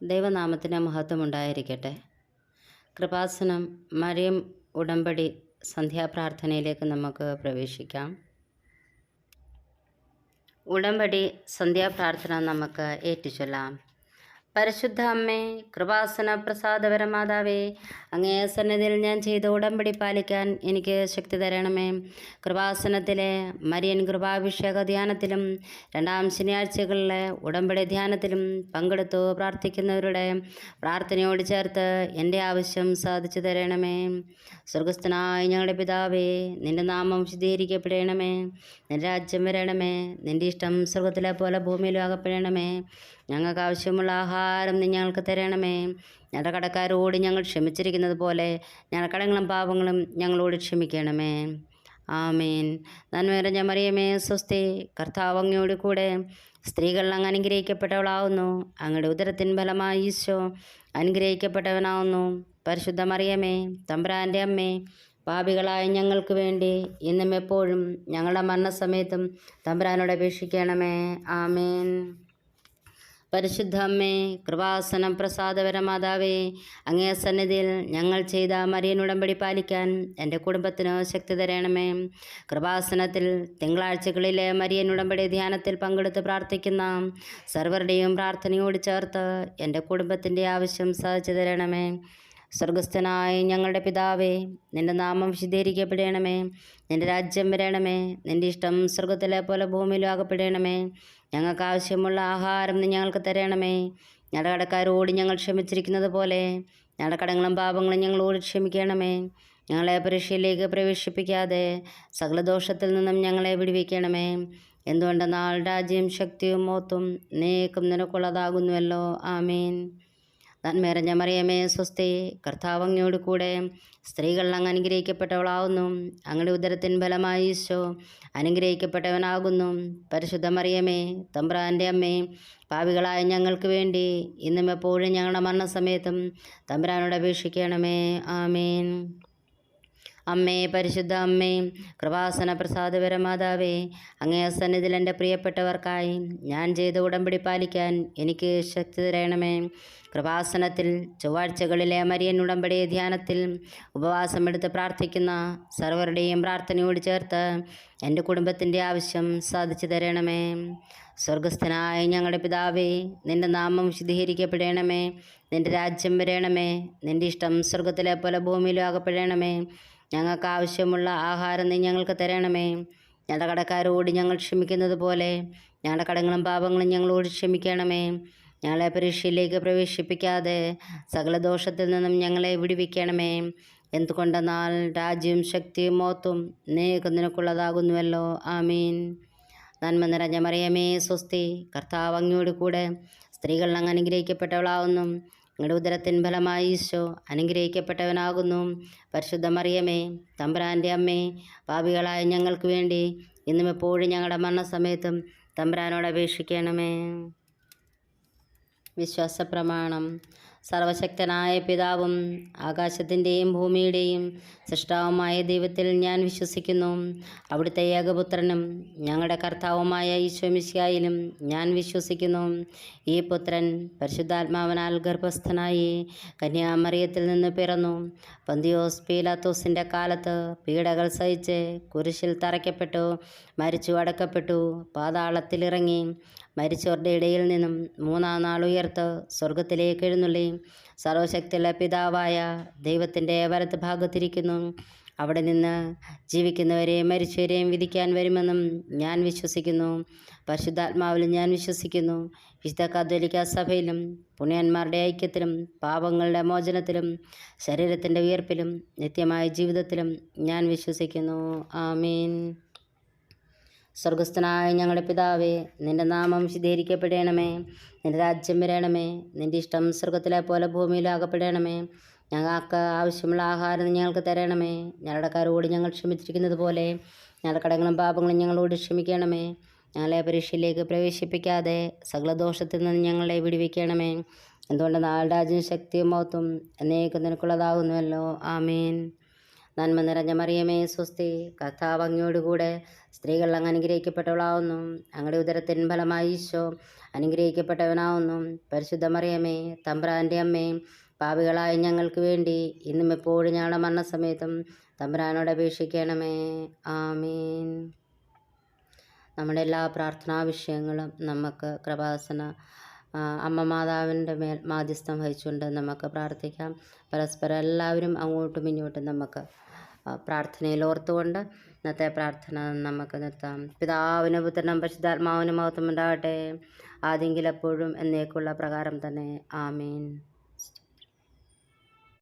ദൈവനാമത്തിന് മഹത്വമുണ്ടായിരിക്കട്ടെ. കൃപാസനം മറിയം ഉടമ്പടി സന്ധ്യാപ്രാർത്ഥനയിലേക്ക് നമുക്ക് പ്രവേശിക്കാം. ഉടമ്പടി സന്ധ്യാപ്രാർത്ഥന നമുക്ക് ഏറ്റുചൊല്ലാം. പരിശുദ്ധ അമ്മേ, കൃപാസന പ്രസാദപരമാതാവേ, അങ്ങേ സന്നിധിയിൽ ഞാൻ ചെയ്ത ഉടമ്പടി പാലിക്കാൻ എനിക്ക് ശക്തി തരണമേ. കൃപാസനത്തിലെ മരിയൻ കൃപാഭിഷേക ധ്യാനത്തിലും രണ്ടാം ശനിയാഴ്ചകളിലെ ഉടമ്പടി ധ്യാനത്തിലും പങ്കെടുത്തു പ്രാർത്ഥിക്കുന്നവരുടെ പ്രാർത്ഥനയോട് ചേർത്ത് എൻ്റെ ആവശ്യം സാധിച്ചു തരണമേ. സ്വർഗസ്ഥനായ ഞങ്ങളുടെ പിതാവേ, നിൻ്റെ നാമം വിശുദ്ധീകരിക്കപ്പെടണമേ. നിൻ്റെ രാജ്യം വരണമേ. നിൻ്റെ ഇഷ്ടം സ്വർഗത്തിലെ പോലെ ഭൂമിയിലും ആകപ്പെടണമേ. ഞങ്ങൾക്ക് ആവശ്യമുള്ള ആഹാരം നീ ഞങ്ങൾക്ക് തരണമേ. ഞങ്ങളുടെ കടക്കാരോട് ഞങ്ങൾ ക്ഷമിച്ചിരിക്കുന്നത് പോലെ ഞങ്ങളുടെ കടങ്ങളും പാപങ്ങളും ഞങ്ങളോട് ക്ഷമിക്കണമേ. ആമേൻ. നന്മ നിറഞ്ഞ മറിയമേ, സ്വസ്തി, കർത്താവ് അങ്ങയോട് കൂടെ സ്ത്രീകൾ അങ്ങ് അനുഗ്രഹിക്കപ്പെട്ടവളാവുന്നു. അങ്ങയുടെ ഉദരത്തിൻ ഫലമായി ഈശോ അനുഗ്രഹിക്കപ്പെട്ടവനാവുന്നു. പരിശുദ്ധ മറിയമേ, തമ്പുരാൻ്റെ അമ്മേ, പാപികളായ ഞങ്ങൾക്ക് വേണ്ടി ഇന്നും എപ്പോഴും ഞങ്ങളുടെ മരണസമയത്തും തമ്പുരാനോട് അപേക്ഷിക്കണമേ. ആമേൻ. പരിശുദ്ധ അമ്മേ, കൃപാസനം പ്രസാദപരമാതാവേ, അങ്ങേ സന്നിധിയിൽ ഞങ്ങൾ ചെയ്ത മരിയൻ ഉടമ്പടി പാലിക്കാൻ എൻ്റെ കുടുംബത്തിന് ശക്തി തരണമേ. കൃപാസനത്തിൽ തിങ്കളാഴ്ചകളിലെ മരിയൻ ഉടമ്പടി ധ്യാനത്തിൽ പങ്കെടുത്ത് പ്രാർത്ഥിക്കുന്ന സർവരുടെയും പ്രാർത്ഥനയോട് ചേർത്ത് എൻ്റെ കുടുംബത്തിൻ്റെ ആവശ്യം സാധിച്ചു തരണമേ. സ്വർഗസ്ഥനായ ഞങ്ങളുടെ പിതാവേ, നിൻ്റെ നാമം വിശുദ്ധീകരിക്കപ്പെടണമേ. നിൻ്റെ രാജ്യം വരണമേ. നിൻ്റെ ഇഷ്ടം സ്വർഗത്തിലെ പോലെ ഭൂമിയിലും ആകപ്പെടണമേ. ഞങ്ങൾക്ക് ആവശ്യമുള്ള ആഹാരം നീ ഞങ്ങൾക്ക് തരണമേ. ഞങ്ങളുടെ കടക്കാരോട് ഞങ്ങൾ ക്ഷമിച്ചിരിക്കുന്നത് പോലെ ഞങ്ങളുടെ കടങ്ങളും പാപങ്ങളും ഞങ്ങളോട് ക്ഷമിക്കണമേ. ഞങ്ങളെ പരീക്ഷയിലേക്ക് പ്രവേശിപ്പിക്കാതെ സകല ദോഷത്തിൽ നിന്നും ഞങ്ങളെ വിടുവിക്കണമേ. എന്തുകൊണ്ടെന്നാൽ രാജ്യം ശക്തിയും മഹത്വവും എന്നേക്കും നിനക്കുള്ളതാകുന്നുവല്ലോ. ആമേൻ. നന്മ നിറഞ്ഞ മറിയമേ, സ്വസ്തി, കർത്താവ് അങ്ങയോട് കൂടെ സ്ത്രീകൾ അങ്ങ് അനുഗ്രഹിക്കപ്പെട്ടവളാവുന്നു. അങ്ങയുടെ ഉദരത്തിൻ ഫലമായി ഈശോ അനുഗ്രഹിക്കപ്പെട്ടവനാകുന്നു. പരിശുദ്ധ മറിയമേ, തമ്പുരാൻ്റെ അമ്മേ, പാപികളായ ഞങ്ങൾക്ക് വേണ്ടി ഇന്നും എപ്പോഴും ഞങ്ങളുടെ മരണസമയത്തും തമ്പുരാനോട് അപേക്ഷിക്കണമേ. ആമേൻ. അമ്മേ, പരിശുദ്ധ അമ്മേ, കൃപാസന പ്രസാദപരമാതാവേ, അങ്ങേ സന്നിധിയിൽ എൻ്റെ പ്രിയപ്പെട്ടവർക്കായി ഞാൻ ചെയ്ത ഉടമ്പടി പാലിക്കാൻ എനിക്ക് ശക്തി തരണമേ. കൃപാസനത്തിൽ ചൊവ്വാഴ്ചകളിലെ മരിയൻ ഉടമ്പടി ധ്യാനത്തിൽ ഉപവാസമെടുത്ത് പ്രാർത്ഥിക്കുന്ന സർവരുടെയും പ്രാർത്ഥനയോട് ചേർത്ത് എൻ്റെ കുടുംബത്തിൻ്റെ ആവശ്യം സാധിച്ചു തരണമേ. സ്വർഗസ്ഥനായ ഞങ്ങളുടെ പിതാവേ, നിൻ്റെ നാമം വിശുദ്ധീകരിക്കപ്പെടണമേ. നിൻ്റെ രാജ്യം വരണമേ. നിൻ്റെ ഇഷ്ടം സ്വർഗത്തിലെ പോലെ ഭൂമിയിലും ആകപ്പെടണമേ. ഞങ്ങൾക്ക് ആവശ്യമുള്ള ആഹാരം നീ ഞങ്ങൾക്ക് തരണമേ. ഞങ്ങളുടെ കടക്കാരോട് ഞങ്ങൾ ക്ഷമിക്കുന്നത് പോലെ ഞങ്ങളുടെ കടങ്ങളും പാപങ്ങളും ഞങ്ങളോട് ക്ഷമിക്കണമേ. ഞങ്ങളെ പരീക്ഷയിലേക്ക് പ്രവേശിപ്പിക്കാതെ സകല ദോഷത്തിൽ നിന്നും ഞങ്ങളെ വിടുവിക്കണമേ. എന്തുകൊണ്ടെന്നാൽ രാജ്യവും ശക്തിയും മഹത്വവും എന്നേക്കും നിനക്കുള്ളതാകുന്നുവല്ലോ. ആമീൻ. നന്മ നിറഞ്ഞ മറിയമേ, സ്വസ്തി, കർത്താവ് അങ്ങയോട് കൂടെ സ്ത്രീകൾ അങ്ങ് അനുഗ്രഹിക്കപ്പെട്ടവളാവുന്നു. അങ്ങയുടെ ഉദരത്തിൻ ഫലമായി ഈശോ അനുഗ്രഹിക്കപ്പെട്ടവനാകുന്നു. പരിശുദ്ധ മറിയമേ, തമ്പുരാൻ്റെ അമ്മേ, പാപികളായ ഞങ്ങൾക്ക് വേണ്ടി ഇന്നും എപ്പോഴും ഞങ്ങളുടെ മരണസമയത്തും തമ്പുരാനോട് അപേക്ഷിക്കണമേ. വിശ്വാസപ്രമാണം. സർവശക്തനായ പിതാവും ആകാശത്തിൻ്റെയും ഭൂമിയുടെയും സൃഷ്ടാവുമായ ദൈവത്തിൽ ഞാൻ വിശ്വസിക്കുന്നു. അവിടുത്തെ ഏകപുത്രനും ഞങ്ങളുടെ കർത്താവുമായ ഈശോ മിശിഹായിലും ഞാൻ വിശ്വസിക്കുന്നു. ഈ പുത്രൻ പരിശുദ്ധാത്മാവിനാൽ ഗർഭസ്ഥനായി കന്യാമറിയത്തിൽ നിന്ന് പിറന്നു. പന്തിയോസ് പീലാത്തോസിൻ്റെ കാലത്ത് പീഡകൾ സഹിച്ച് കുരിശിൽ തറയ്ക്കപ്പെട്ടു, മരിച്ചു, അടക്കപ്പെട്ടു, പാതാളത്തിലിറങ്ങി, മരിച്ചവരുടെ ഇടയിൽ നിന്നും മൂന്നാം നാൾ ഉയർത്ത് സ്വർഗത്തിലേക്ക് എഴുന്നള്ളി, സർവശക്തിയുള്ള പിതാവായ ദൈവത്തിൻ്റെ വലത്ത് ഭാഗത്തിരിക്കുന്നു. അവിടെ നിന്ന് ജീവിക്കുന്നവരെയും മരിച്ചവരെയും വിധിക്കാൻ വരുമെന്നും ഞാൻ വിശ്വസിക്കുന്നു. പരിശുദ്ധാത്മാവിലും ഞാൻ വിശ്വസിക്കുന്നു. വിശുദ്ധ കത്തോലിക്ക സഭയിലും പുണ്യന്മാരുടെ ഐക്യത്തിലും പാപങ്ങളുടെ മോചനത്തിലും ശരീരത്തിൻ്റെ ഉയർപ്പിലും നിത്യമായ ജീവിതത്തിലും ഞാൻ വിശ്വസിക്കുന്നു. ആമീൻ. സ്വർഗസ്ഥനായ ഞങ്ങളുടെ പിതാവേ, നിൻ്റെ നാമം വിശുദ്ധീകരിക്കപ്പെടണമേ. നിൻ്റെ രാജ്യം വരണമേ. നിൻ്റെ ഇഷ്ടം സ്വർഗത്തിലെ പോലെ ഭൂമിയിലാകപ്പെടണമേ. ഞങ്ങൾക്ക് ആവശ്യമുള്ള ആഹാരം ഞങ്ങൾക്ക് തരണമേ. ഞങ്ങളുടെ കടക്കാരോട് ഞങ്ങൾ ക്ഷമിച്ചിരിക്കുന്നത് പോലെ ഞങ്ങളുടെ കടങ്ങളും പാപങ്ങളും ഞങ്ങളോട് ക്ഷമിക്കണമേ. ഞങ്ങളെ പരീക്ഷയിലേക്ക് പ്രവേശിപ്പിക്കാതെ സകല ദോഷത്തിൽ നിന്ന് ഞങ്ങളെ വിടുവിക്കണമേ. എന്തുകൊണ്ട് നാൾ രാജ്യം ശക്തിയും മഹത്വവും എന്നേക്കും നിനക്കുള്ളതാകുന്നുവല്ലോ. ആമീൻ. നന്മ നിറഞ്ഞ മറിയമേ സ്വസ്തി, കർത്താവ് അങ്ങയോടുകൂടെ സ്ത്രീകൾ അങ്ങ് അനുഗ്രഹിക്കപ്പെട്ടവളാവുന്നു. അങ്ങയുടെ ഉദരത്തിൻ ഫലമായി ഈശോ അനുഗ്രഹിക്കപ്പെട്ടവനാവുന്നു. പരിശുദ്ധ മറിയമേ തമ്പ്രാൻ്റെ അമ്മേ, പാപികളായ ഞങ്ങൾക്ക് വേണ്ടി ഇന്നും എപ്പോഴും ഞങ്ങളുടെ മരണസമയത്തും തമ്പ്രാനോട് അപേക്ഷിക്കണമേ. ആമീൻ. നമ്മുടെ എല്ലാ പ്രാർത്ഥനാ വിഷയങ്ങളും നമുക്ക് കൃപാസന അമ്മ മാതാവിൻ്റെ മേൽ മാധ്യസ്ഥം വഹിച്ചുകൊണ്ട് നമുക്ക് പ്രാർത്ഥിക്കാം. പരസ്പരം എല്ലാവരും അങ്ങോട്ടും ഇങ്ങോട്ടും നമുക്ക് പ്രാർത്ഥനയിൽ ഓർത്തുകൊണ്ട് ഇന്നത്തെ പ്രാർത്ഥന നമുക്ക് നിർത്താം. പിതാവിനും പുത്രനും പരിശുദ്ധാത്മാവിനും മഹത്വം ഉണ്ടാകട്ടെ, ആദ്യെങ്കിലും എപ്പോഴും എന്നേക്കുള്ള പ്രകാരം തന്നെ. ആമീൻ.